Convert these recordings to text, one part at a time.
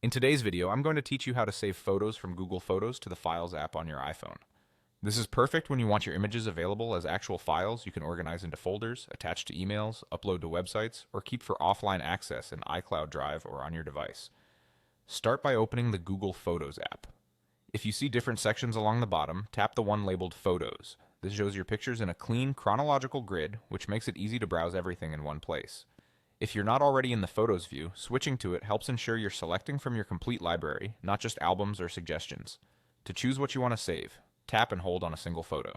In today's video, I'm going to teach you how to save photos from Google Photos to the Files app on your iPhone. This is perfect when you want your images available as actual files you can organize into folders, attach to emails, upload to websites, or keep for offline access in iCloud Drive or on your device. Start by opening the Google Photos app. If you see different sections along the bottom, tap the one labeled Photos. This shows your pictures in a clean, chronological grid, which makes it easy to browse everything in one place. If you're not already in the Photos view, switching to it helps ensure you're selecting from your complete library, not just albums or suggestions. To choose what you want to save, tap and hold on a single photo.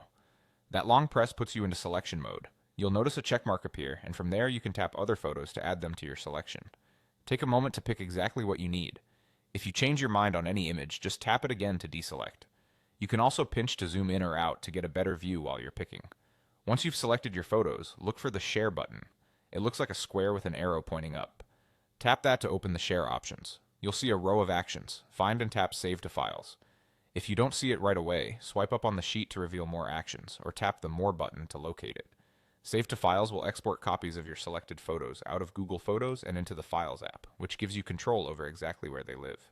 That long press puts you into selection mode. You'll notice a check mark appear, and from there you can tap other photos to add them to your selection. Take a moment to pick exactly what you need. If you change your mind on any image, just tap it again to deselect. You can also pinch to zoom in or out to get a better view while you're picking. Once you've selected your photos, look for the Share button. It looks like a square with an arrow pointing up. Tap that to open the Share options. You'll see a row of actions. Find and tap Save to Files. If you don't see it right away, swipe up on the sheet to reveal more actions, or tap the More button to locate it. Save to Files will export copies of your selected photos out of Google Photos and into the Files app, which gives you control over exactly where they live.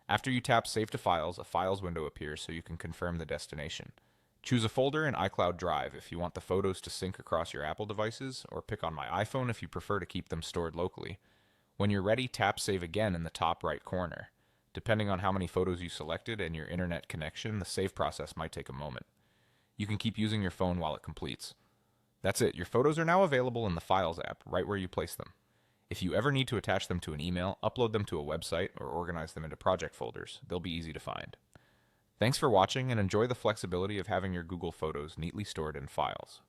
After you tap Save to Files, a Files window appears so you can confirm the destination. Choose a folder in iCloud Drive if you want the photos to sync across your Apple devices, or pick on My iPhone if you prefer to keep them stored locally. When you're ready, tap Save again in the top right corner. Depending on how many photos you selected and your internet connection, the save process might take a moment. You can keep using your phone while it completes. That's it, your photos are now available in the Files app, right where you place them. If you ever need to attach them to an email, upload them to a website, or organize them into project folders, they'll be easy to find. Thanks for watching, and enjoy the flexibility of having your Google Photos neatly stored in files.